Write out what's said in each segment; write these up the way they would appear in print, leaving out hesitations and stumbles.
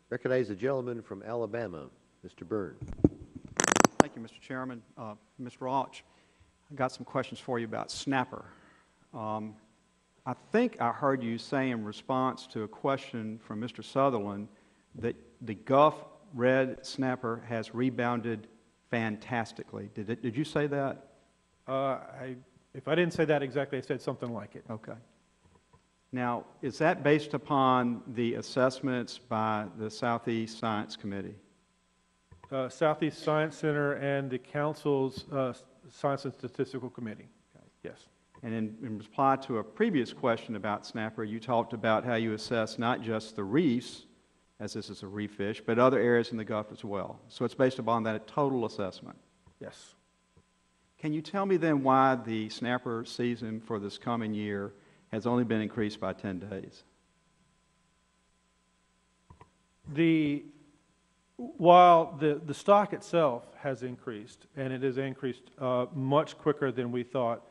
Recognize the gentleman from Alabama, Mr. Byrne. Thank you, Mr. Chairman. Mr. Rauch, I got some questions for you about snapper. I think I heard you say in response to a question from Mr. Sutherland that the Gulf red snapper has rebounded fantastically. Did you say that? If I didn't say that exactly, I said something like it. Okay. Now, is that based upon the assessments by the Southeast Science Committee? Southeast Science Center and the Council's Science and Statistical Committee. Okay. Yes. And in reply to a previous question about snapper, you talked about how you assess not just the reefs, as this is a reef fish, but other areas in the Gulf as well. So it's based upon that total assessment. Yes. Can you tell me then why the snapper season for this coming year has only been increased by 10 days? While the stock itself has increased, and it has increased much quicker than we thought,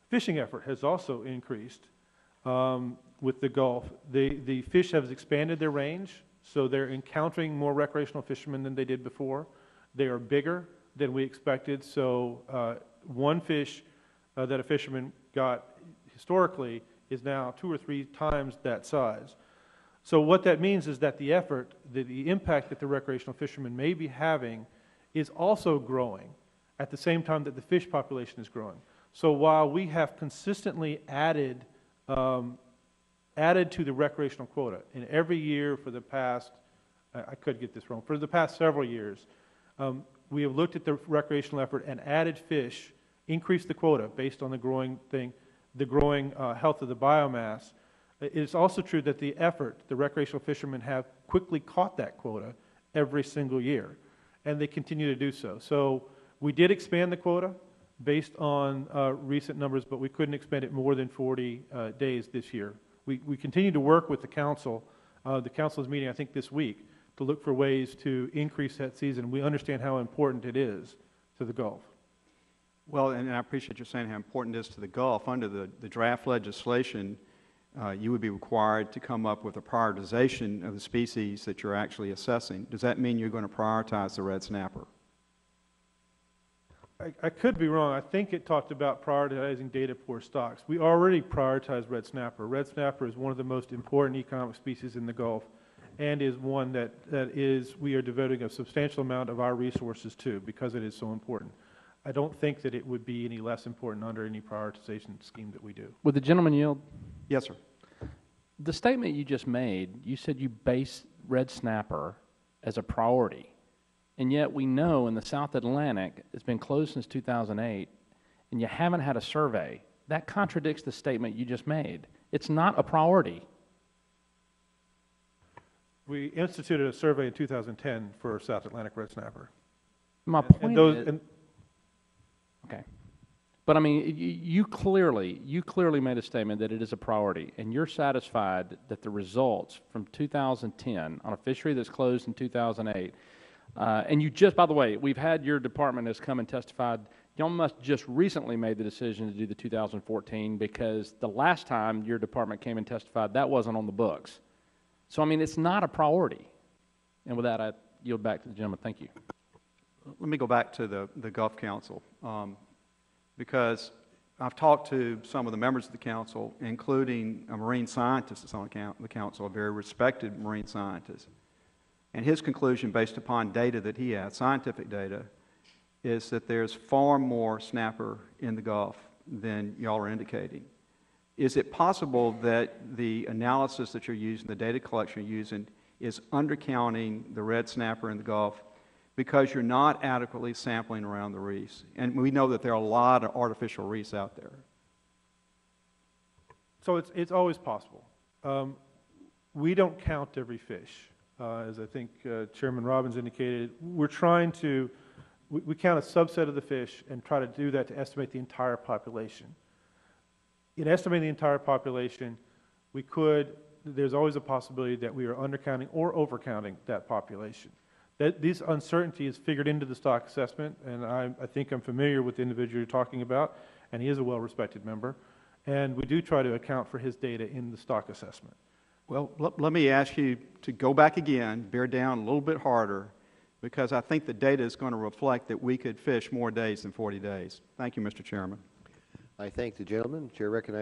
fishing effort has also increased with the Gulf. The fish have expanded their range, so they're encountering more recreational fishermen than they did before. They are bigger than we expected, so one fish that a fisherman got historically is now 2 or 3 times that size. So what that means is that the effort, the impact that the recreational fishermen may be having is also growing at the same time that the fish population is growing. So while we have consistently added to the recreational quota, and every year for the past, I could get this wrong, for the past several years, we have looked at the recreational effort and added fish, increased the quota based on the growing health of the biomass. It is also true that the recreational fishermen have quickly caught that quota every single year, and they continue to do so. So we did expand the quota based on recent numbers, but we couldn't expand it more than 40 days this year. We continue to work with the council. The council is meeting, I think, this week to look for ways to increase that season. We understand how important it is to the Gulf. Well, and I appreciate you saying how important it is to the Gulf. Under the draft legislation, you would be required to come up with a prioritization of the species that you're actually assessing. Does that mean you're going to prioritize the red snapper? I could be wrong. I think it talked about prioritizing data-poor stocks. We already prioritize red snapper. Red snapper is one of the most important economic species in the Gulf, and is one that we are devoting a substantial amount of our resources to because it is so important. I don't think that it would be any less important under any prioritization scheme that we do. Would the gentleman yield? Yes, sir. The statement you just made, you said you base red snapper as a priority, and yet we know in the South Atlantic it's been closed since 2008, and you haven't had a survey. That contradicts the statement you just made. It's not a priority. We instituted a survey in 2010 for South Atlantic red snapper. My point is, okay. But I mean, you clearly made a statement that it is a priority, and you're satisfied that the results from 2010 on a fishery that's closed in 2008, and you just, by the way, we've had your department has come and testified. Y'all must just recently made the decision to do the 2014 because the last time your department came and testified, that wasn't on the books. So I mean, it's not a priority. And with that, I yield back to the gentleman. Thank you. Let me go back to the Gulf Council. Because I've talked to some of the members of the council, including a marine scientist that's on the council, a very respected marine scientist. And his conclusion, based upon data that he has, scientific data, is that there's far more snapper in the Gulf than y'all are indicating. Is it possible that the analysis that you're using, the data collection you're using, is undercounting the red snapper in the Gulf because you're not adequately sampling around the reefs? And we know that there are a lot of artificial reefs out there. So it's always possible. We don't count every fish. As I think Chairman Robbins indicated, we're trying to, we count a subset of the fish and try to do that to estimate the entire population. In estimating the entire population, there's always a possibility that we are undercounting or overcounting that population. This uncertainty is figured into the stock assessment, and I think I'm familiar with the individual you're talking about, and he is a well-respected member, and we do try to account for his data in the stock assessment. Well, let me ask you to go back again, bear down a little bit harder, because I think the data is going to reflect that we could fish more days than 40 days. Thank you, Mr. Chairman. I thank the gentleman. Chair recognizes